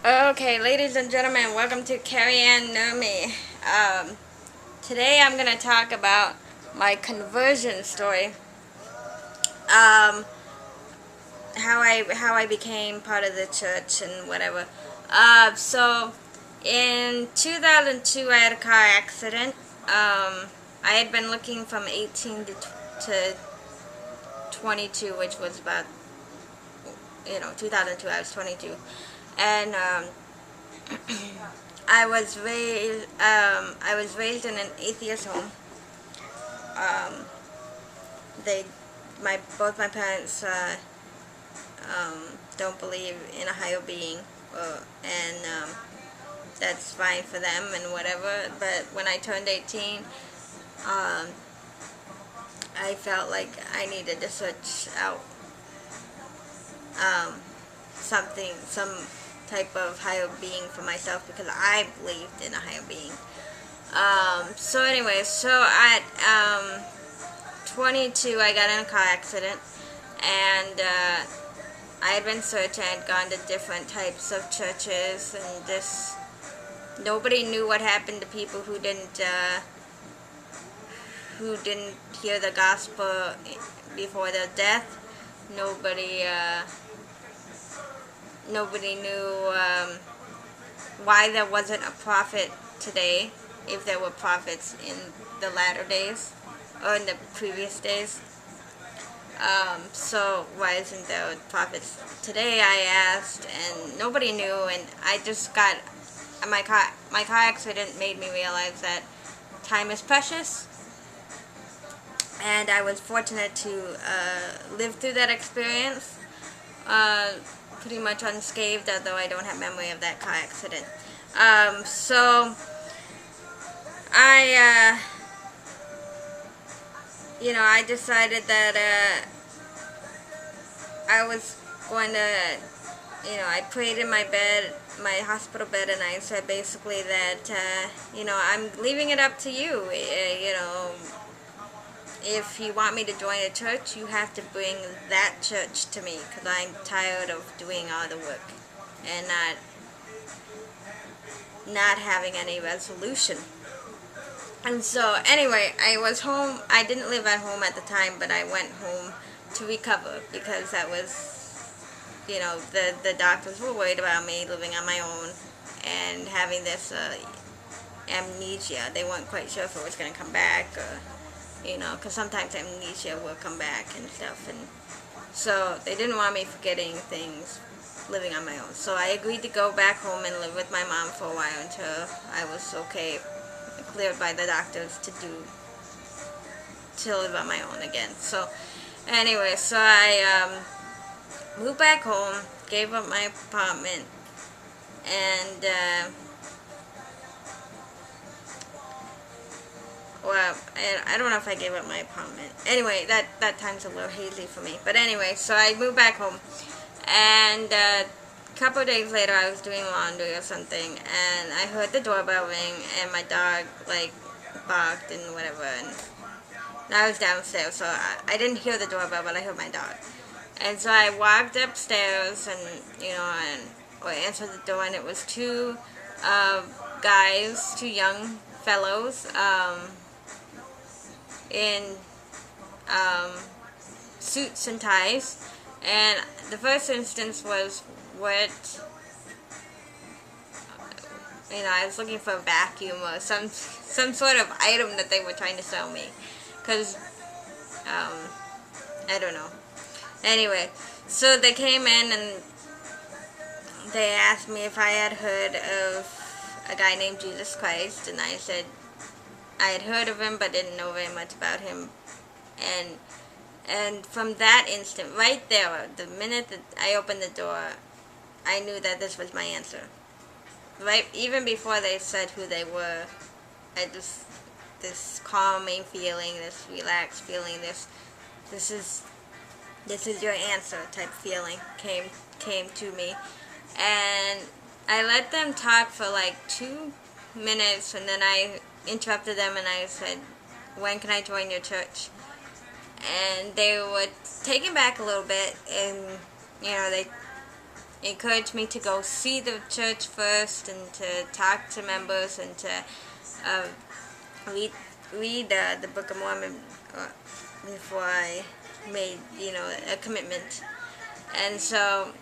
Okay, ladies and gentlemen, welcome to CarrieAnn Nurmi. Today I'm going to talk about my conversion story. How I became part of the church and whatever. So in 2002 I had a car accident. I had been looking from 18 to 22, which was about 2002. I was 22, and I was raised in an atheist home. Um, they both my parents don't believe in a higher being, and that's fine for them and whatever. But when I turned 18, um, I felt like I needed to search out some type of higher being for myself, because I believed in a higher being. So anyway, so at 22, I got in a car accident, and I had been searching. I had gone to different types of churches, and just nobody knew what happened to people who didn't hear the gospel before their death. Nobody knew why there wasn't a prophet today, if there were prophets in the latter days or in the previous days. So why isn't there prophets today, I asked, and nobody knew. And I just got my car accident made me realize that time is precious, and I was fortunate to live through that experience pretty much unscathed, although I don't have memory of that car accident. So I decided that I was going to, I prayed in my bed, my hospital bed, and I said basically that, I'm leaving it up to you. If you want me to join a church, you have to bring that church to me, because I'm tired of doing all the work and not having any resolution. And so anyway, I was home. I didn't live at home at the time, but I went home to recover, because that was, the doctors were worried about me living on my own and having this amnesia. They weren't quite sure if it was going to come back, or because sometimes amnesia will come back and stuff, and so they didn't want me forgetting things living on my own. So I agreed to go back home and live with my mom for a while until I was okay, cleared by the doctors to live on my own again. So anyway, so I moved back home, gave up my apartment, and well, I don't know if I gave up my apartment. Anyway, that time's a little hazy for me. But anyway, so I moved back home, and a couple of days later, I was doing laundry or something, and I heard the doorbell ring, and my dog barked and whatever, and I was downstairs, so I didn't hear the doorbell, but I heard my dog. And so I walked upstairs, and answered the door, and it was two guys, two young fellows, in suits and ties. And the first instance was I was looking for a vacuum or some sort of item that they were trying to sell me, because I don't know. Anyway, so they came in and they asked me if I had heard of a guy named Jesus Christ, and I said I had heard of him but didn't know very much about him. And from that instant, right there, the minute that I opened the door, I knew that this was my answer. Right, even before they said who they were, this calming feeling, this relaxed feeling, this is your answer type feeling came to me. And I let them talk for like 2 minutes, and then I interrupted them and I said, when can I join your church? And they were taken back a little bit, and they encouraged me to go see the church first and to talk to members and to uh, read the Book of Mormon before I made, a commitment. And so,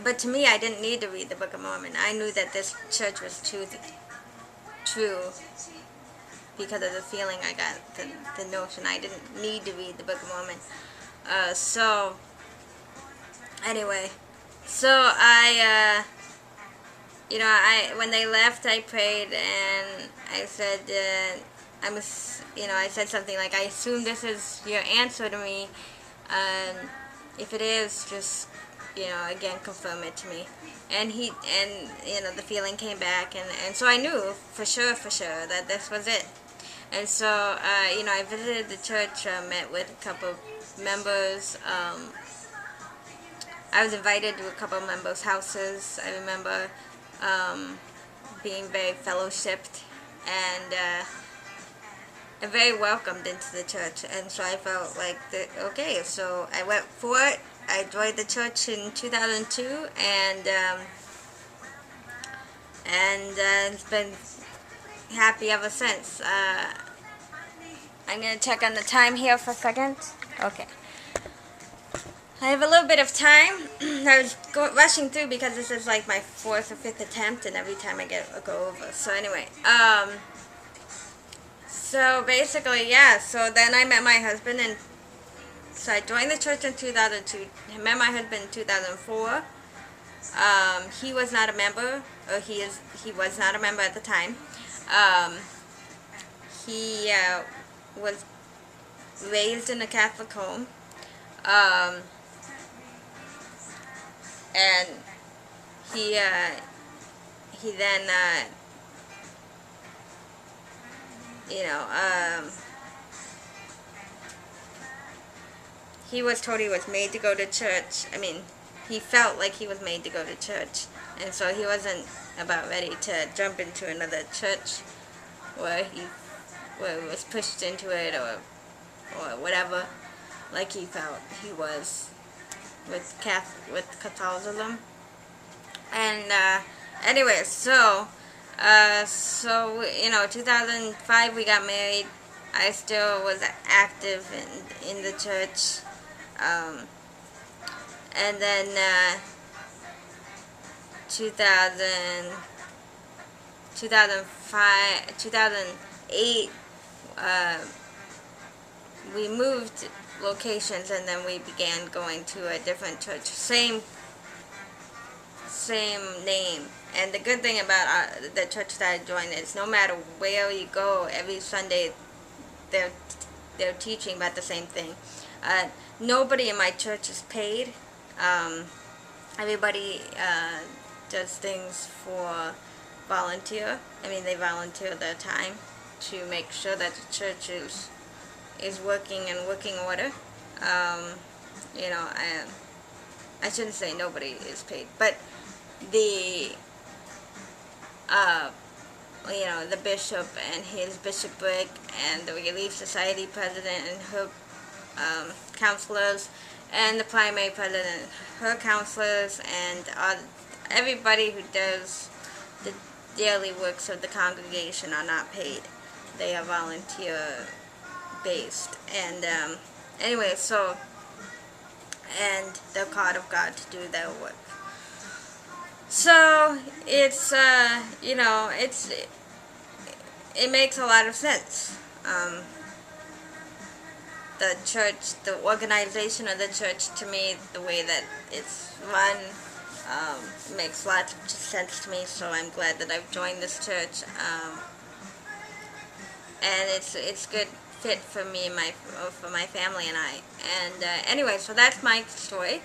but to me, I didn't need to read the Book of Mormon. I knew that this church was true because of the feeling I got, the notion. I didn't need to read the Book of Mormon. So, anyway, so when they left, I prayed and I said, I said something like, I assume this is your answer to me. If it is, just, again, confirm it to me. And the feeling came back, and so I knew for sure that this was it. And so, I visited the church, met with a couple of members. I was invited to a couple of members' houses. I remember being very fellowshipped and very welcomed into the church. And so I felt like, okay, so I went for it. I joined the church in 2002, and it's been happy ever since. I'm going to check on the time here for a second. Okay. I have a little bit of time. I was rushing through because this is like my 4th or 5th attempt, and every time I go over. So anyway, so basically, yeah, so then I met my husband, and so I joined the church in 2002. I met my husband in 2004. He was not a member, or he was not a member at the time. He was raised in a Catholic home. And he then he was told he was made to go to church. I mean, he felt like he was made to go to church, and so he wasn't about ready to jump into another church where he was pushed into it or whatever, like he felt he was with Catholicism. And anyway, so 2005 we got married. I still was active in the church, and then 2008 we moved locations, and then we began going to a different church, same name. And the good thing about the church that I joined is no matter where you go, every Sunday they're teaching about the same thing. Nobody in my church is paid. Everybody does things for volunteer. I mean, they volunteer their time to make sure that the church is working in working order. I shouldn't say nobody is paid, but the bishop and his bishopric and the Relief Society president and her counselors, and the primary president, her counselors, and everybody who does the daily works of the congregation are not paid. They are volunteer based. And anyway, so, and they're called of God to do their work. So it's it makes a lot of sense. The church, the organization of the church, to me, the way that it's run, makes lots of sense to me. So I'm glad that I've joined this church, and it's good fit for me and for my family and I. And anyway, so that's my story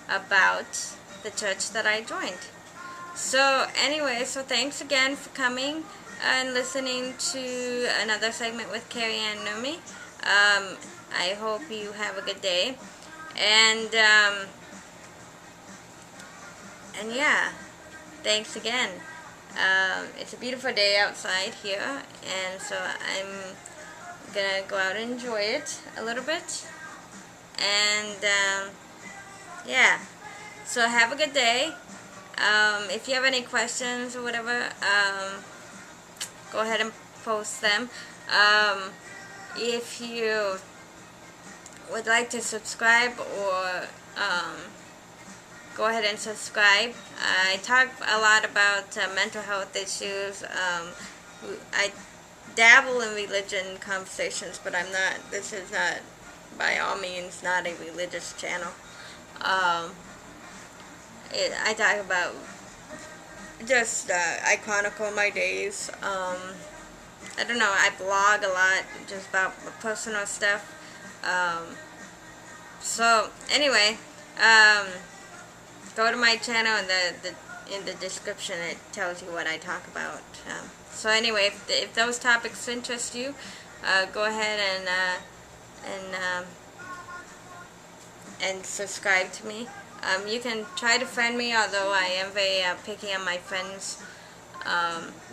about the church that I joined. So anyway, so thanks again for coming and listening to another segment with CarrieAnn and Nurmi. I hope you have a good day, and yeah, thanks again. It's a beautiful day outside here, and so I'm gonna go out and enjoy it a little bit, and yeah. So have a good day. If you have any questions or whatever, go ahead and post them. If you would like to subscribe or go ahead and subscribe. I talk a lot about mental health issues. I dabble in religion conversations, but I'm not, this is not, by all means, not a religious channel. I talk about just, I chronicle my days. I don't know, I blog a lot just about personal stuff. So anyway, go to my channel in the description. It tells you what I talk about. So anyway, if those topics interest you, go ahead and subscribe to me. You can try to friend me, although I am very picky on my friends,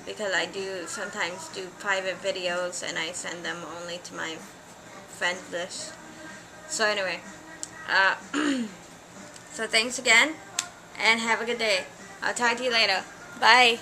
because I do sometimes do private videos and I send them only to my friends list. So anyway, so thanks again, and have a good day. I'll talk to you later. Bye.